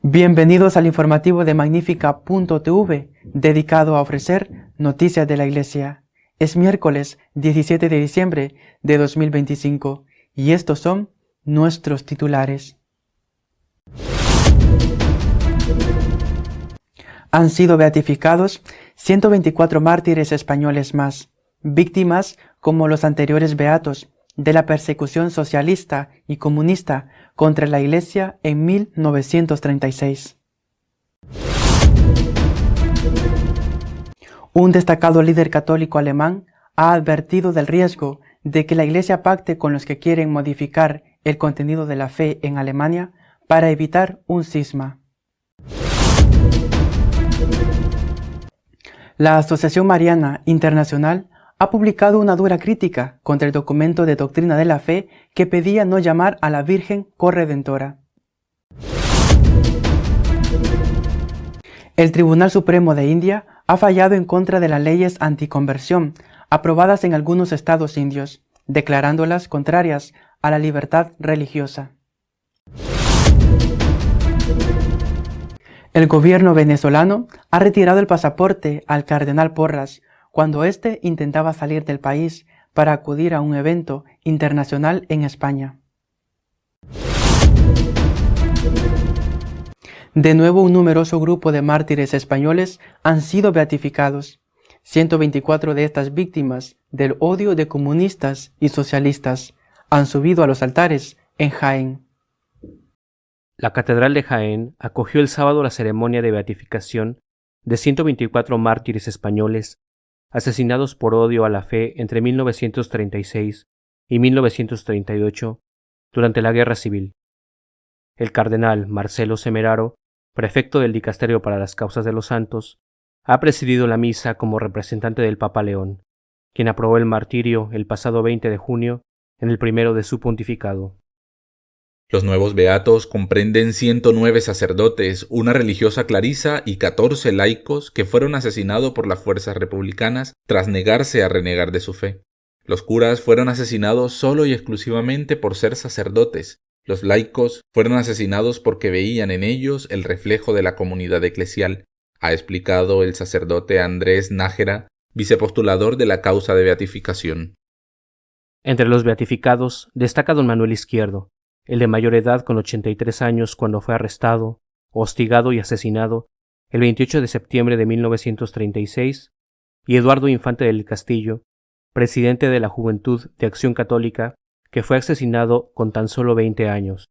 Bienvenidos al informativo de Magnífica.tv, dedicado a ofrecer noticias de la Iglesia. Es miércoles 17 de diciembre de 2025 y estos son nuestros titulares. Han sido beatificados 124 mártires españoles más, víctimas como los anteriores beatos de la persecución socialista y comunista contra la Iglesia en 1936. Un destacado líder católico alemán ha advertido del riesgo de que la Iglesia pacte con los que quieren modificar el contenido de la fe en Alemania para evitar un cisma. La Asociación Mariana Internacional ha publicado una dura crítica contra el documento de doctrina de la fe que pedía no llamar a la Virgen corredentora. El Tribunal Supremo de India ha fallado en contra de las leyes anticonversión aprobadas en algunos estados indios, declarándolas contrarias a la libertad religiosa. El gobierno venezolano ha retirado el pasaporte al cardenal Porras cuando éste intentaba salir del país para acudir a un evento internacional en España. De nuevo, un numeroso grupo de mártires españoles han sido beatificados. 124 de estas víctimas del odio de comunistas y socialistas han subido a los altares en Jaén. La Catedral de Jaén acogió el sábado la ceremonia de beatificación de 124 mártires españoles asesinados por odio a la fe entre 1936 y 1938 durante la Guerra Civil. El cardenal Marcelo Semeraro, prefecto del Dicasterio para las Causas de los Santos, ha presidido la misa como representante del Papa León, quien aprobó el martirio el pasado 20 de junio en el primero de su pontificado. Los nuevos beatos comprenden 109 sacerdotes, una religiosa clarisa y 14 laicos que fueron asesinados por las fuerzas republicanas tras negarse a renegar de su fe. Los curas fueron asesinados solo y exclusivamente por ser sacerdotes. Los laicos fueron asesinados porque veían en ellos el reflejo de la comunidad eclesial, ha explicado el sacerdote Andrés Nájera, vicepostulador de la causa de beatificación. Entre los beatificados destaca don Manuel Izquierdo, el de mayor edad con 83 años cuando fue arrestado, hostigado y asesinado el 28 de septiembre de 1936, y Eduardo Infante del Castillo, presidente de la Juventud de Acción Católica, que fue asesinado con tan solo 20 años.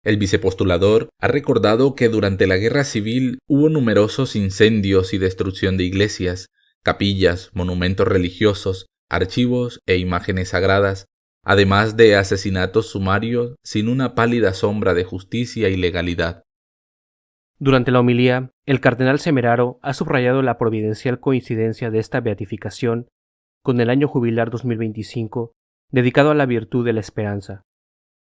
El vicepostulador ha recordado que durante la Guerra Civil hubo numerosos incendios y destrucción de iglesias, capillas, monumentos religiosos, archivos e imágenes sagradas, además de asesinatos sumarios sin una pálida sombra de justicia y legalidad. Durante la homilía, el cardenal Semeraro ha subrayado la providencial coincidencia de esta beatificación con el año jubilar 2025, dedicado a la virtud de la esperanza.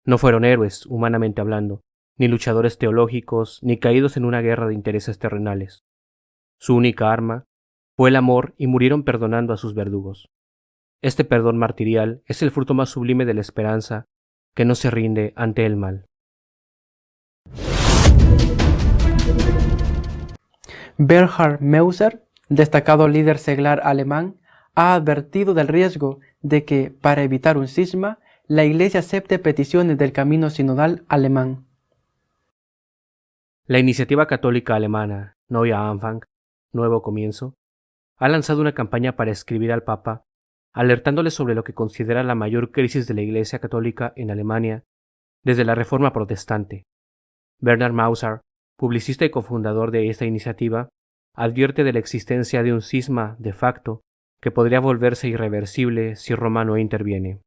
No fueron héroes, humanamente hablando, ni luchadores teológicos, ni caídos en una guerra de intereses terrenales. Su única arma fue el amor y murieron perdonando a sus verdugos. Este perdón martirial es el fruto más sublime de la esperanza que no se rinde ante el mal. Bernhard Meuser, destacado líder seglar alemán, ha advertido del riesgo de que, para evitar un cisma, la Iglesia acepte peticiones del camino sinodal alemán. La iniciativa católica alemana Neuer Anfang, Nuevo Comienzo, ha lanzado una campaña para escribir al Papa, alertándole sobre lo que considera la mayor crisis de la Iglesia católica en Alemania desde la Reforma Protestante. Bernhard Meuser, publicista y cofundador de esta iniciativa, advierte de la existencia de un cisma de facto que podría volverse irreversible si Roma no interviene.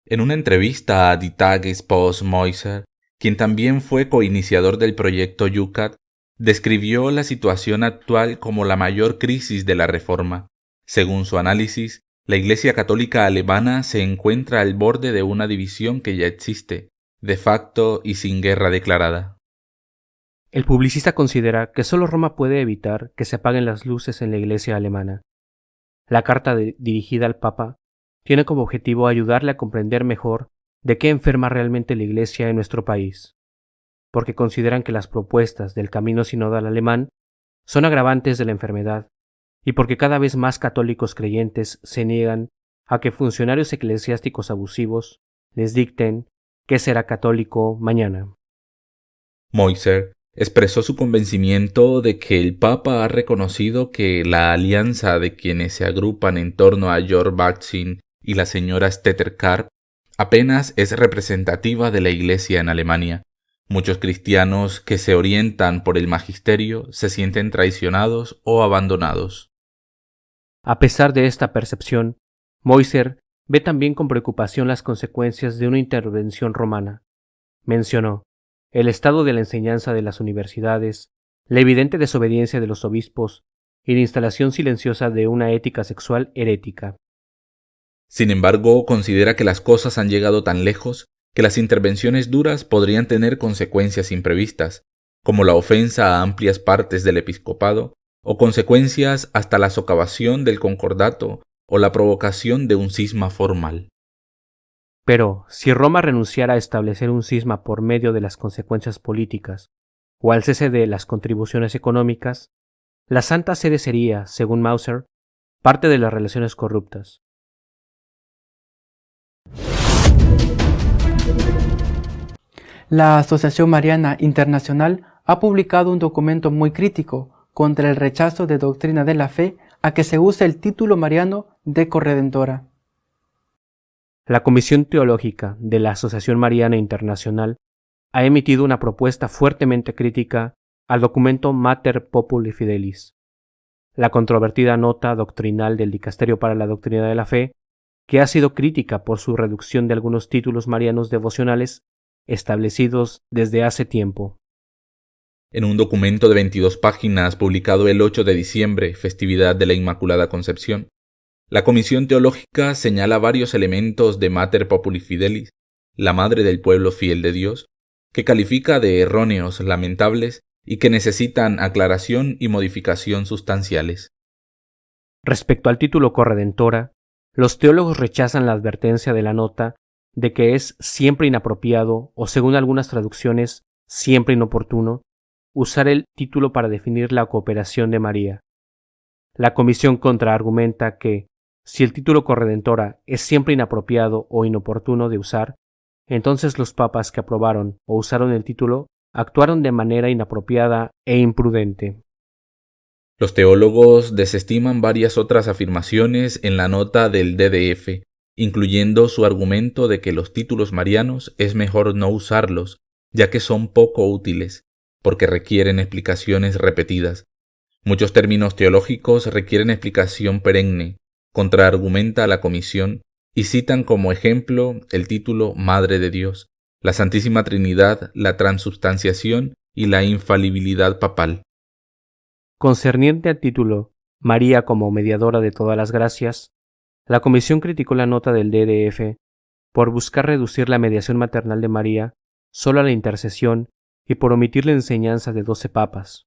En una entrevista a Die Tagespost, Meuser, quien también fue coiniciador del proyecto Yucat, describió la situación actual como la mayor crisis de la Reforma. Según su análisis, la Iglesia Católica alemana se encuentra al borde de una división que ya existe, de facto y sin guerra declarada. El publicista considera que solo Roma puede evitar que se apaguen las luces en la iglesia alemana. La carta dirigida al Papa tiene como objetivo ayudarle a comprender mejor de qué enferma realmente la iglesia en nuestro país, porque consideran que las propuestas del camino sinodal alemán son agravantes de la enfermedad y porque cada vez más católicos creyentes se niegan a que funcionarios eclesiásticos abusivos les dicten qué será católico mañana. Moyser expresó su convencimiento de que el Papa ha reconocido que la alianza de quienes se agrupan en torno a Georg Batzin y la señora Stetter Karp apenas es representativa de la Iglesia en Alemania. Muchos cristianos que se orientan por el magisterio se sienten traicionados o abandonados. A pesar de esta percepción, Moyser ve también con preocupación las consecuencias de una intervención romana. Mencionó el estado de la enseñanza de las universidades, la evidente desobediencia de los obispos y la instalación silenciosa de una ética sexual herética. Sin embargo, considera que las cosas han llegado tan lejos que las intervenciones duras podrían tener consecuencias imprevistas, como la ofensa a amplias partes del episcopado, o consecuencias hasta la socavación del concordato o la provocación de un cisma formal. Pero, si Roma renunciara a establecer un cisma por medio de las consecuencias políticas o al cese de las contribuciones económicas, la Santa Sede sería, según Moyser, parte de las relaciones corruptas. La Asociación Mariana Internacional ha publicado un documento muy crítico contra el rechazo de doctrina de la fe a que se use el título mariano de corredentora. La Comisión Teológica de la Asociación Mariana Internacional ha emitido una propuesta fuertemente crítica al documento Mater Populi Fidelis, la controvertida nota doctrinal del Dicasterio para la Doctrina de la Fe, que ha sido crítica por su reducción de algunos títulos marianos devocionales establecidos desde hace tiempo. En un documento de 22 páginas publicado el 8 de diciembre, festividad de la Inmaculada Concepción, la Comisión Teológica señala varios elementos de Mater Populi Fidelis, la Madre del Pueblo Fiel de Dios, que califica de erróneos, lamentables y que necesitan aclaración y modificación sustanciales. Respecto al título corredentora, los teólogos rechazan la advertencia de la nota de que es siempre inapropiado o, según algunas traducciones, siempre inoportuno, usar el título para definir la cooperación de María. La Comisión contraargumenta que, si el título corredentora es siempre inapropiado o inoportuno de usar, entonces los papas que aprobaron o usaron el título actuaron de manera inapropiada e imprudente. Los teólogos desestiman varias otras afirmaciones en la nota del DDF, incluyendo su argumento de que los títulos marianos es mejor no usarlos, ya que son poco útiles, porque requieren explicaciones repetidas. Muchos términos teológicos requieren explicación perenne, contraargumenta a la Comisión y citan como ejemplo el título Madre de Dios, la Santísima Trinidad, la Transubstanciación y la infalibilidad papal. Concerniente al título María como mediadora de todas las gracias, la Comisión criticó la nota del DDF por buscar reducir la mediación maternal de María solo a la intercesión y por omitir la enseñanza de 12 papas,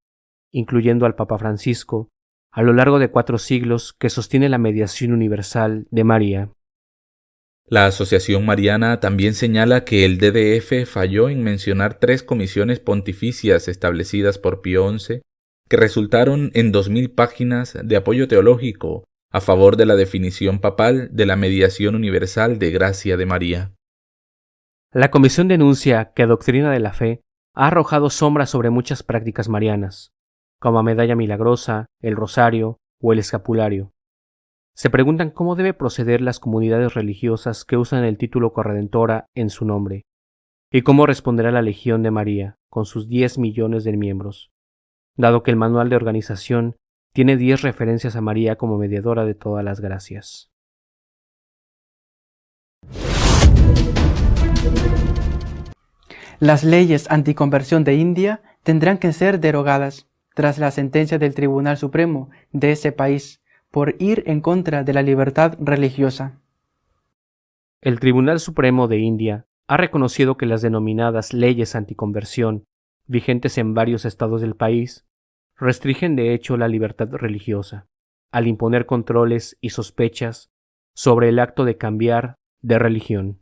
incluyendo al Papa Francisco, a lo largo de 4 siglos que sostiene la mediación universal de María. La Asociación Mariana también señala que el DDF falló en mencionar 3 comisiones pontificias establecidas por Pío XI que resultaron en 2000 páginas de apoyo teológico a favor de la definición papal de la mediación universal de gracia de María. La Comisión denuncia que Doctrina de la Fe ha arrojado sombras sobre muchas prácticas marianas, como la medalla milagrosa, el rosario o el escapulario. Se preguntan cómo debe proceder las comunidades religiosas que usan el título corredentora en su nombre, y cómo responderá la Legión de María con sus 10 millones de miembros, dado que el manual de organización tiene 10 referencias a María como mediadora de todas las gracias. Las leyes anticonversión de India tendrán que ser derogadas tras la sentencia del Tribunal Supremo de ese país por ir en contra de la libertad religiosa. El Tribunal Supremo de India ha reconocido que las denominadas leyes anticonversión vigentes en varios estados del país, restringen de hecho la libertad religiosa, al imponer controles y sospechas sobre el acto de cambiar de religión.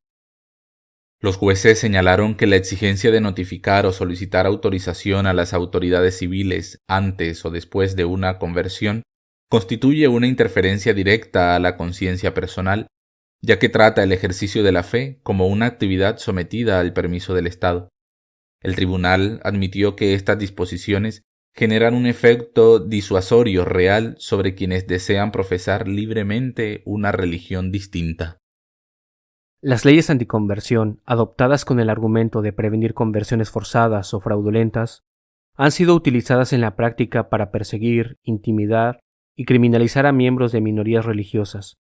Los jueces señalaron que la exigencia de notificar o solicitar autorización a las autoridades civiles antes o después de una conversión constituye una interferencia directa a la conciencia personal, ya que trata el ejercicio de la fe como una actividad sometida al permiso del Estado. El tribunal admitió que estas disposiciones generan un efecto disuasorio real sobre quienes desean profesar libremente una religión distinta. Las leyes anticonversión, adoptadas con el argumento de prevenir conversiones forzadas o fraudulentas, han sido utilizadas en la práctica para perseguir, intimidar y criminalizar a miembros de minorías religiosas,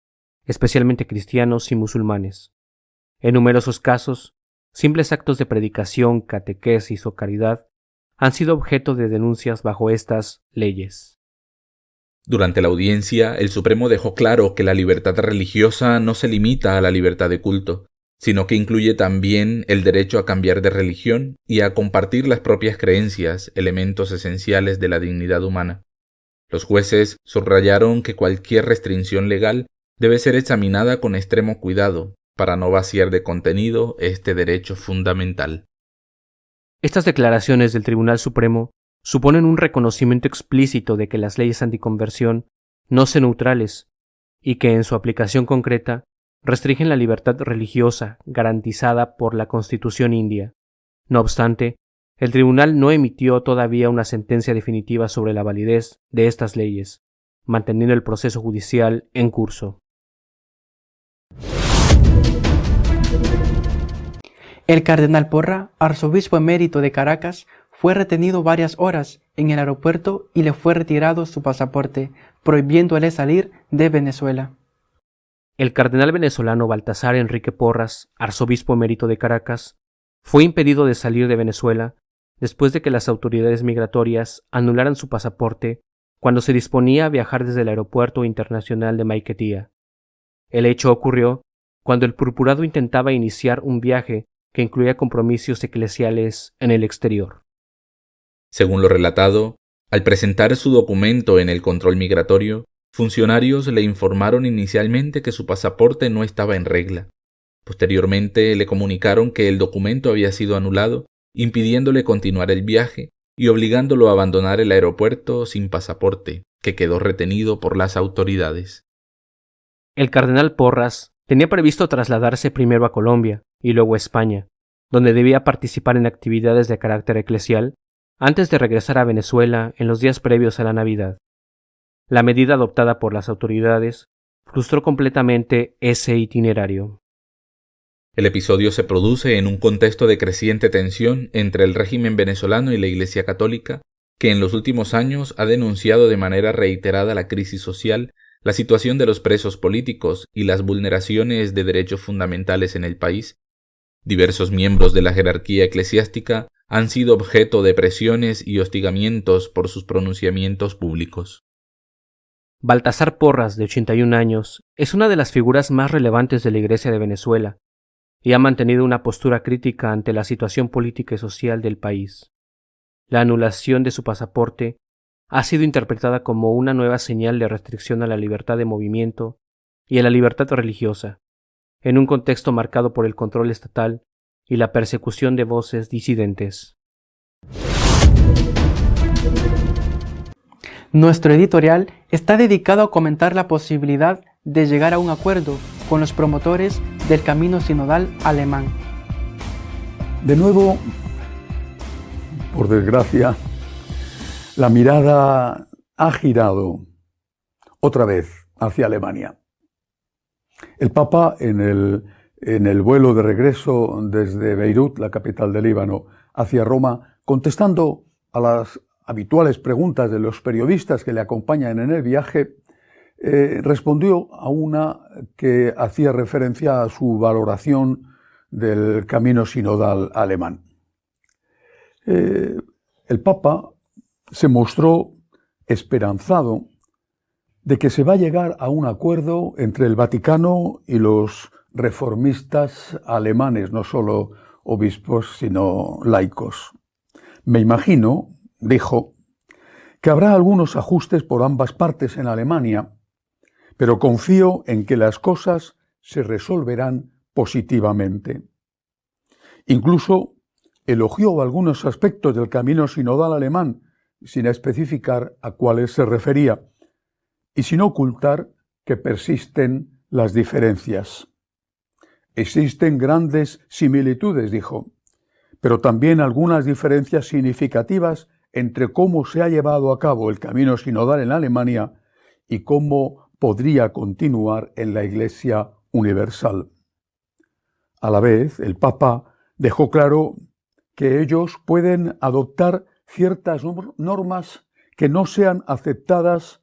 especialmente cristianos y musulmanes. En numerosos casos, simples actos de predicación, catequesis o caridad han sido objeto de denuncias bajo estas leyes. Durante la audiencia, el Supremo dejó claro que la libertad religiosa no se limita a la libertad de culto, sino que incluye también el derecho a cambiar de religión y a compartir las propias creencias, elementos esenciales de la dignidad humana. Los jueces subrayaron que cualquier restricción legal debe ser examinada con extremo cuidado para no vaciar de contenido este derecho fundamental. Estas declaraciones del Tribunal Supremo suponen un reconocimiento explícito de que las leyes anticonversión no son neutrales y que en su aplicación concreta restringen la libertad religiosa garantizada por la Constitución india. No obstante, el tribunal no emitió todavía una sentencia definitiva sobre la validez de estas leyes, manteniendo el proceso judicial en curso. El cardenal Porra, arzobispo emérito de Caracas, fue retenido varias horas en el aeropuerto y le fue retirado su pasaporte, prohibiéndole salir de Venezuela. El cardenal venezolano Baltasar Enrique Porras, arzobispo emérito de Caracas, fue impedido de salir de Venezuela después de que las autoridades migratorias anularan su pasaporte cuando se disponía a viajar desde el aeropuerto internacional de Maiquetía. El hecho ocurrió cuando el purpurado intentaba iniciar un viaje que incluía compromisos eclesiales en el exterior. Según lo relatado, al presentar su documento en el control migratorio, funcionarios le informaron inicialmente que su pasaporte no estaba en regla. Posteriormente le comunicaron que el documento había sido anulado, impidiéndole continuar el viaje y obligándolo a abandonar el aeropuerto sin pasaporte, que quedó retenido por las autoridades. El cardenal Porras tenía previsto trasladarse primero a Colombia y luego a España, donde debía participar en actividades de carácter eclesial antes de regresar a Venezuela en los días previos a la Navidad. La medida adoptada por las autoridades frustró completamente ese itinerario. El episodio se produce en un contexto de creciente tensión entre el régimen venezolano y la Iglesia Católica, que en los últimos años ha denunciado de manera reiterada la crisis social, la situación de los presos políticos y las vulneraciones de derechos fundamentales en el país. Diversos miembros de la jerarquía eclesiástica han sido objeto de presiones y hostigamientos por sus pronunciamientos públicos. Baltasar Porras, de 81 años, es una de las figuras más relevantes de la Iglesia de Venezuela y ha mantenido una postura crítica ante la situación política y social del país. La anulación de su pasaporte ha sido interpretada como una nueva señal de restricción a la libertad de movimiento y a la libertad religiosa, en un contexto marcado por el control estatal y la persecución de voces disidentes. Nuestro editorial está dedicado a comentar la posibilidad de llegar a un acuerdo con los promotores del camino sinodal alemán. De nuevo, por desgracia, la mirada ha girado otra vez hacia Alemania. El Papa, en el vuelo de regreso desde Beirut, la capital del Líbano, hacia Roma, contestando a las habituales preguntas de los periodistas que le acompañan en el viaje, respondió a una que hacía referencia a su valoración del camino sinodal alemán. El Papa se mostró esperanzado de que se va a llegar a un acuerdo entre el Vaticano y los reformistas alemanes, no solo obispos, sino laicos. Me imagino, dijo, que habrá algunos ajustes por ambas partes en Alemania, pero confío en que las cosas se resolverán positivamente. Incluso elogió algunos aspectos del camino sinodal alemán, sin especificar a cuáles se refería, y sin ocultar que persisten las diferencias. Existen grandes similitudes, dijo, pero también algunas diferencias significativas entre cómo se ha llevado a cabo el camino sinodal en Alemania y cómo podría continuar en la Iglesia universal. A la vez, el Papa dejó claro que ellos pueden adoptar ciertas normas que no sean aceptadas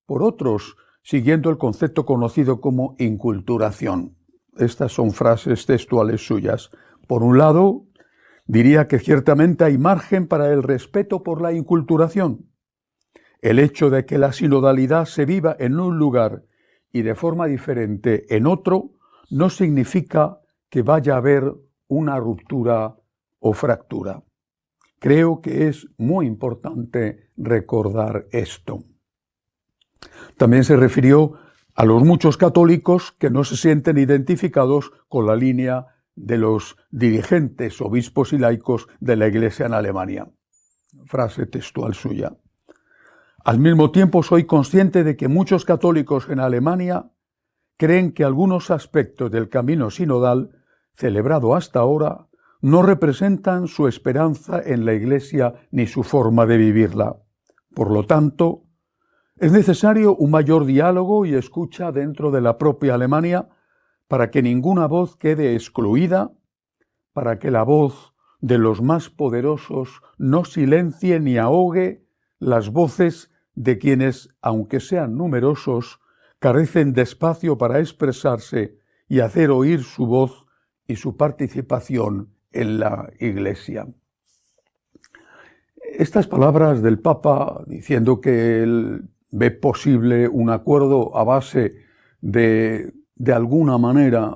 por otros, siguiendo el concepto conocido como inculturación. Estas son frases textuales suyas. Por un lado, diría que ciertamente hay margen para el respeto por la inculturación. El hecho de que la sinodalidad se viva en un lugar y de forma diferente en otro no significa que vaya a haber una ruptura o fractura. Creo que es muy importante recordar esto. También se refirió a los muchos católicos que no se sienten identificados con la línea de los dirigentes, obispos y laicos de la Iglesia en Alemania. Frase textual suya. Al mismo tiempo soy consciente de que muchos católicos en Alemania creen que algunos aspectos del camino sinodal, celebrado hasta ahora, no representan su esperanza en la Iglesia ni su forma de vivirla. Por lo tanto, es necesario un mayor diálogo y escucha dentro de la propia Alemania para que ninguna voz quede excluida, para que la voz de los más poderosos no silencie ni ahogue las voces de quienes, aunque sean numerosos, carecen de espacio para expresarse y hacer oír su voz y su participación en la Iglesia. Estas palabras del Papa diciendo que él ve posible un acuerdo a base de alguna manera,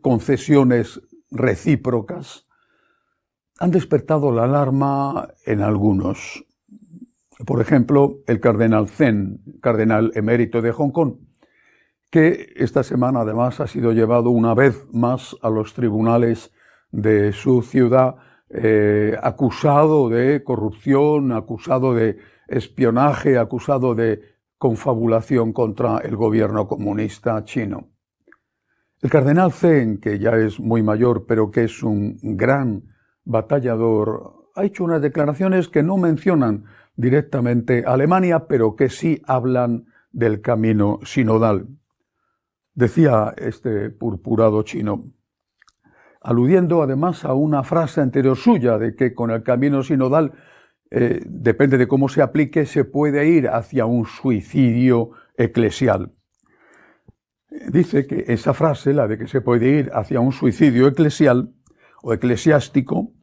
concesiones recíprocas, han despertado la alarma en algunos. Por ejemplo, el cardenal Zen, cardenal emérito de Hong Kong, que esta semana además ha sido llevado una vez más a los tribunales de su ciudad, acusado de corrupción, acusado de espionaje, acusado de confabulación contra el gobierno comunista chino. El cardenal Zen, que ya es muy mayor, pero que es un gran batallador, ha hecho unas declaraciones que no mencionan directamente a Alemania, pero que sí hablan del camino sinodal. Decía este purpurado chino, aludiendo además a una frase anterior suya, de que con el camino sinodal, depende de cómo se aplique, se puede ir hacia un suicidio eclesial. Dice que esa frase, la de que se puede ir hacia un suicidio eclesial o eclesiástico,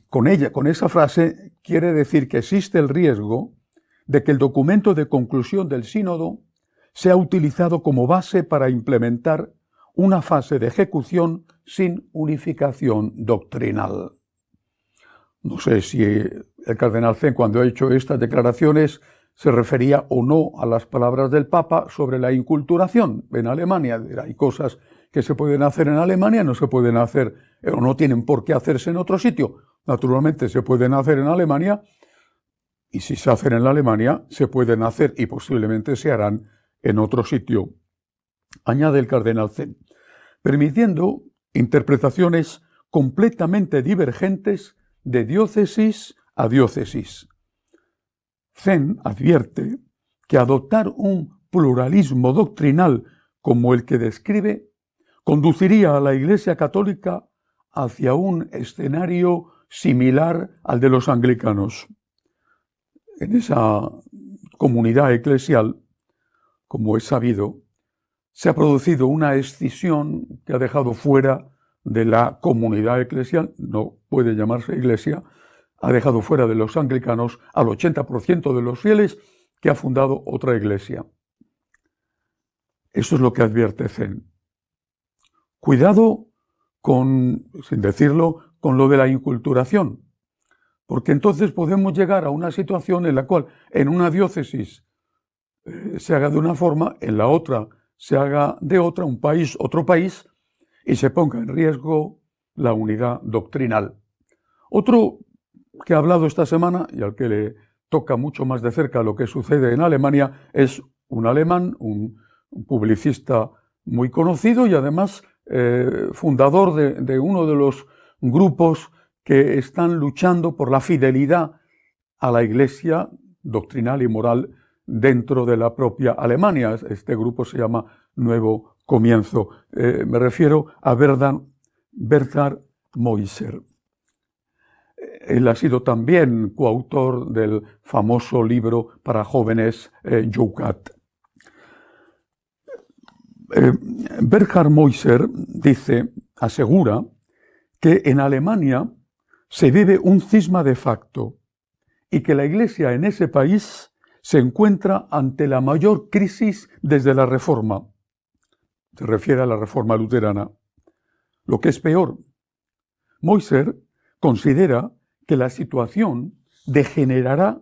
con esa frase quiere decir que existe el riesgo de que el documento de conclusión del sínodo sea utilizado como base para implementar una fase de ejecución sin unificación doctrinal. No sé si el cardenal Zen, cuando ha hecho estas declaraciones, se refería o no a las palabras del Papa sobre la inculturación en Alemania. Hay cosas que se pueden hacer en Alemania, no se pueden hacer o no tienen por qué hacerse en otro sitio. Naturalmente se pueden hacer en Alemania, y si se hacen en Alemania, se pueden hacer y posiblemente se harán en otro sitio. Añade el cardenal Zen, permitiendo interpretaciones completamente divergentes de diócesis a diócesis. Zen advierte que adoptar un pluralismo doctrinal como el que describe conduciría a la Iglesia Católica hacia un escenario similar al de los anglicanos. En esa comunidad eclesial, como es sabido, se ha producido una escisión que ha dejado fuera de la comunidad eclesial, no puede llamarse iglesia, ha dejado fuera de los anglicanos al 80% de los fieles, que ha fundado otra iglesia. Eso es lo que advierte Zen. Cuidado con, sin decirlo, con lo de la inculturación. porque entonces podemos llegar a una situación en la cual en una diócesis se haga de una forma, en la otra se haga de otra, un país, otro país, y se ponga en riesgo la unidad doctrinal. Otro que ha hablado esta semana y al que le toca mucho más de cerca lo que sucede en Alemania es un alemán, un publicista muy conocido y además fundador de uno de los grupos que están luchando por la fidelidad a la Iglesia doctrinal y moral dentro de la propia Alemania. Este grupo se llama Nuevo Comienzo. Me refiero a Bernhard Moiser. Él ha sido también coautor del famoso libro para jóvenes Jukat. Bernhard Moiser asegura que en Alemania se vive un cisma de facto y que la Iglesia en ese país se encuentra ante la mayor crisis desde la Reforma. Se refiere a la Reforma luterana. Lo que es peor, Moiser considera que la situación degenerará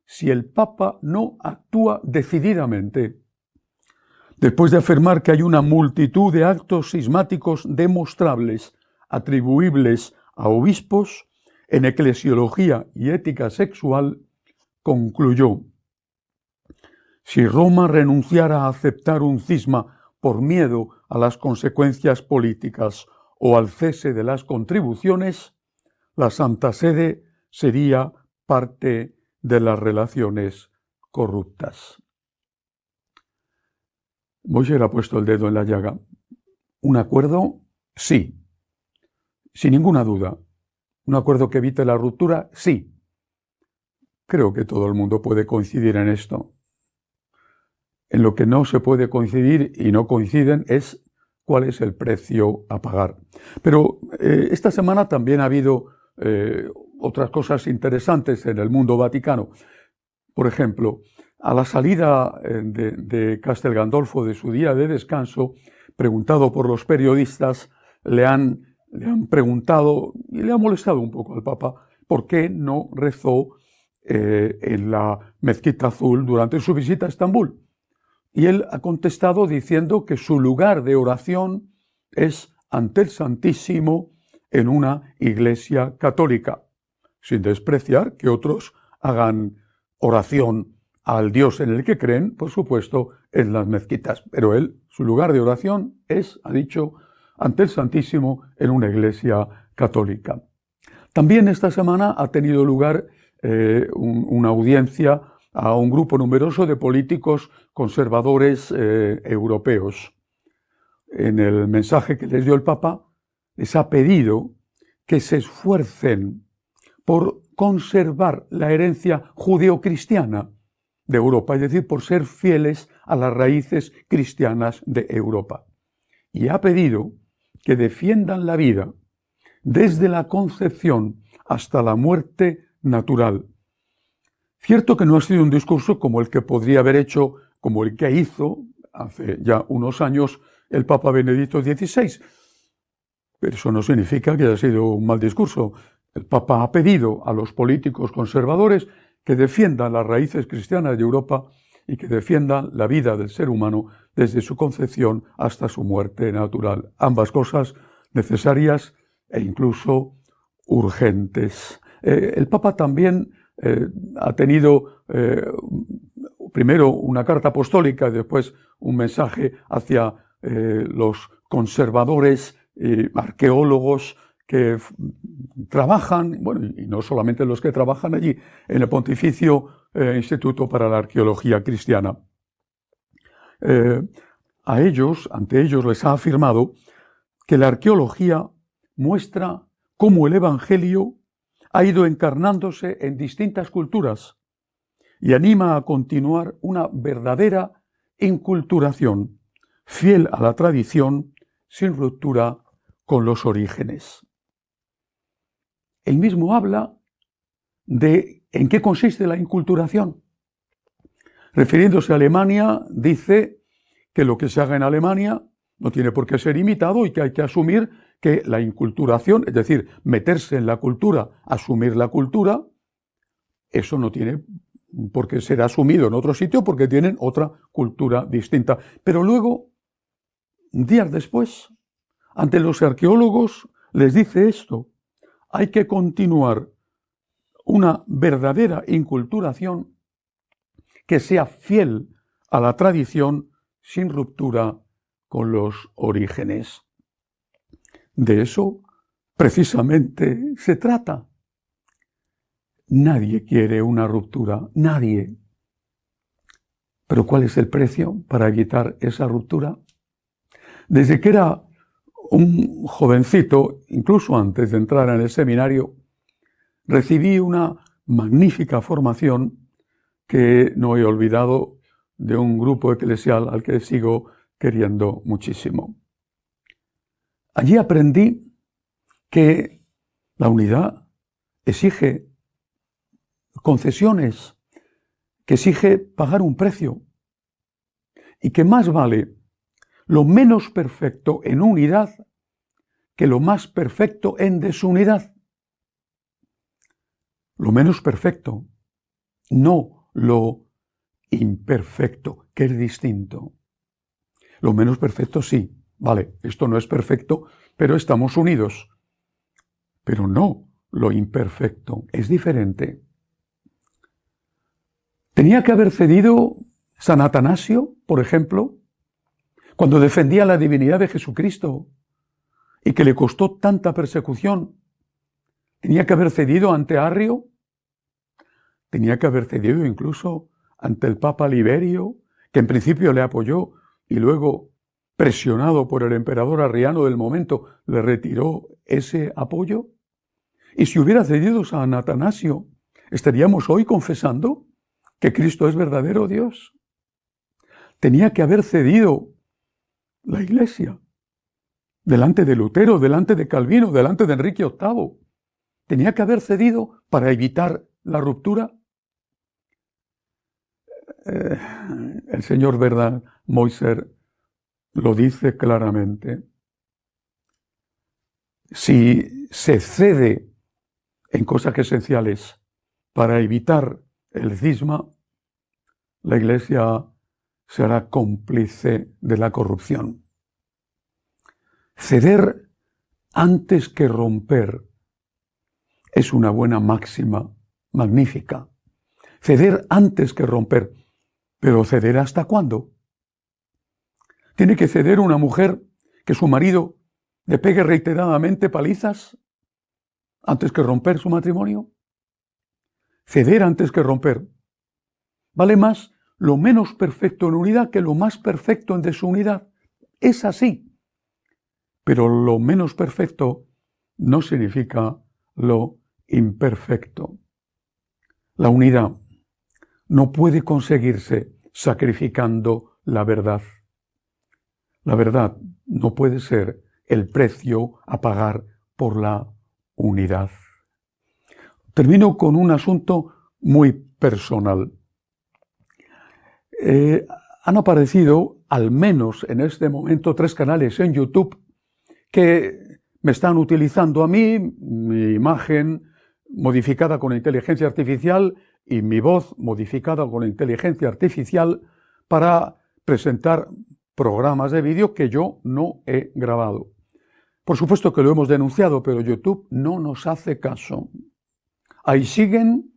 si el Papa no actúa decididamente. Después de afirmar que hay una multitud de actos cismáticos demostrables atribuibles a obispos, en eclesiología y ética sexual, concluyó: si Roma renunciara a aceptar un cisma por miedo a las consecuencias políticas o al cese de las contribuciones, la Santa Sede sería parte de las relaciones corruptas. Moiser ha puesto el dedo en la llaga. ¿Un acuerdo? Sí. Sin ninguna duda. ¿Un acuerdo que evite la ruptura? Sí. Creo que todo el mundo puede coincidir en esto. En lo que no se puede coincidir y no coinciden es cuál es el precio a pagar. Pero esta semana también ha habido otras cosas interesantes en el mundo vaticano. Por ejemplo, a la salida de Castel Gandolfo de su día de descanso, preguntado por los periodistas, le han preguntado y le ha molestado un poco al Papa por qué no rezó en la Mezquita Azul durante su visita a Estambul. Y él ha contestado diciendo que su lugar de oración es ante el Santísimo en una iglesia católica, sin despreciar que otros hagan oración al Dios en el que creen, por supuesto, en las mezquitas. Pero él, su lugar de oración es, ha dicho, ante el Santísimo en una iglesia católica. También esta semana ha tenido lugar una audiencia a un grupo numeroso de políticos conservadores europeos. En el mensaje que les dio el Papa, les ha pedido que se esfuercen por conservar la herencia judeocristiana de Europa, es decir, por ser fieles a las raíces cristianas de Europa. Y ha pedido que defiendan la vida desde la concepción hasta la muerte natural. Cierto que no ha sido un discurso como el que podría haber hecho, como el que hizo hace ya unos años el Papa Benedicto XVI, pero eso no significa que haya sido un mal discurso. El Papa ha pedido a los políticos conservadores que defiendan las raíces cristianas de Europa y que defiendan la vida del ser humano desde su concepción hasta su muerte natural. Ambas cosas necesarias e incluso urgentes. El Papa también ha tenido primero una carta apostólica y después un mensaje hacia los conservadores, arqueólogos que trabajan, bueno, y no solamente los que trabajan allí, en el Pontificio Instituto para la Arqueología Cristiana. Ante ellos les ha afirmado que la arqueología muestra cómo el Evangelio ha ido encarnándose en distintas culturas y anima a continuar una verdadera inculturación, fiel a la tradición, sin ruptura con los orígenes. Él mismo habla de en qué consiste la inculturación. Refiriéndose a Alemania, dice que lo que se haga en Alemania no tiene por qué ser imitado y que hay que asumir que la inculturación, es decir, meterse en la cultura, asumir la cultura, eso no tiene por qué ser asumido en otro sitio porque tienen otra cultura distinta. Pero luego, días después, ante los arqueólogos les dice esto: hay que continuar una verdadera inculturación que sea fiel a la tradición sin ruptura con los orígenes. De eso precisamente se trata. Nadie quiere una ruptura, nadie. Pero ¿cuál es el precio para evitar esa ruptura? Desde que era un jovencito, incluso antes de entrar en el seminario, recibí una magnífica formación que no he olvidado de un grupo eclesial al que sigo queriendo muchísimo. Allí aprendí que la unidad exige concesiones, que exige pagar un precio, y que más vale lo menos perfecto en unidad que lo más perfecto en desunidad. Lo menos perfecto, no lo imperfecto, que es distinto. Lo menos perfecto sí, vale, esto no es perfecto, pero estamos unidos. Pero no lo imperfecto, es diferente. Tenía que haber cedido San Atanasio, por ejemplo, cuando defendía la divinidad de Jesucristo y que le costó tanta persecución. Tenía que haber cedido ante Arrio, tenía que haber cedido incluso ante el Papa Liberio, que en principio le apoyó y luego, presionado por el emperador arriano del momento, le retiró ese apoyo. Y si hubiera cedido San Atanasio, ¿estaríamos hoy confesando que Cristo es verdadero Dios? Tenía que haber cedido la Iglesia delante de Lutero, delante de Calvino, delante de Enrique VIII. Tenía que haber cedido para evitar la ruptura. El señor Verdad Moisser lo dice claramente. Si se cede en cosas esenciales para evitar el cisma, la Iglesia será cómplice de la corrupción. Ceder antes que romper es una buena máxima, magnífica. Ceder antes que romper. ¿Pero ceder hasta cuándo? ¿Tiene que ceder una mujer que su marido le pegue reiteradamente palizas antes que romper su matrimonio? Ceder antes que romper. Vale más lo menos perfecto en unidad que lo más perfecto en desunidad. Es así. Pero lo menos perfecto no significa lo imperfecto. La unidad no puede conseguirse sacrificando la verdad. La verdad no puede ser el precio a pagar por la unidad. Termino con un asunto muy personal. Han aparecido, al menos en este momento, 3 canales en YouTube que me están utilizando a mí, mi imagen modificada con inteligencia artificial y mi voz modificada con inteligencia artificial para presentar programas de vídeo que yo no he grabado. Por supuesto que lo hemos denunciado, pero YouTube no nos hace caso. Ahí siguen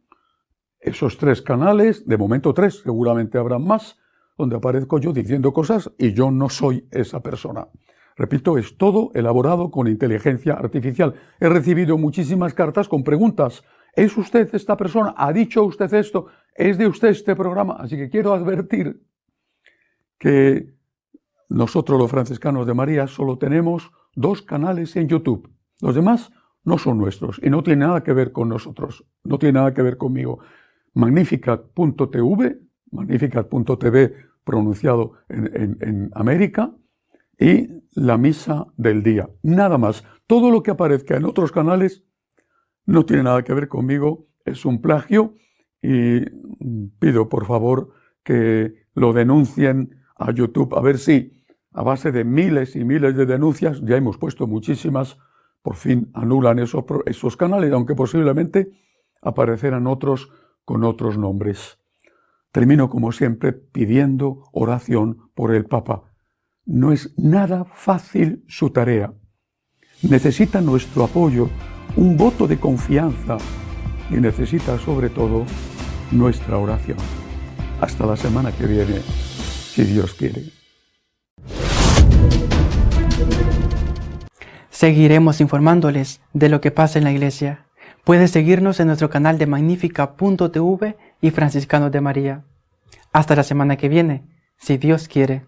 esos 3 canales, de momento 3, seguramente habrán más, donde aparezco yo diciendo cosas y yo no soy esa persona. Repito, es todo elaborado con inteligencia artificial. He recibido muchísimas cartas con preguntas. ¿Es usted esta persona? ¿Ha dicho usted esto? ¿Es de usted este programa? Así que quiero advertir que nosotros los franciscanos de María solo tenemos 2 canales en YouTube. Los demás no son nuestros y no tienen nada que ver con nosotros. No tiene nada que ver conmigo. Magnificat.tv, Magnificat.tv pronunciado en América, y la misa del día. Nada más. Todo lo que aparezca en otros canales no tiene nada que ver conmigo, es un plagio y pido por favor que lo denuncien a YouTube a ver si a base de miles y miles de denuncias, ya hemos puesto muchísimas, por fin anulan esos canales, aunque posiblemente aparecerán otros con otros nombres. Termino, como siempre, pidiendo oración por el Papa. No es nada fácil su tarea. Necesita nuestro apoyo, un voto de confianza y necesita, sobre todo, nuestra oración. Hasta la semana que viene, si Dios quiere. Seguiremos informándoles de lo que pasa en la Iglesia. Puedes seguirnos en nuestro canal de Magnífica.tv y Franciscanos de María. Hasta la semana que viene, si Dios quiere.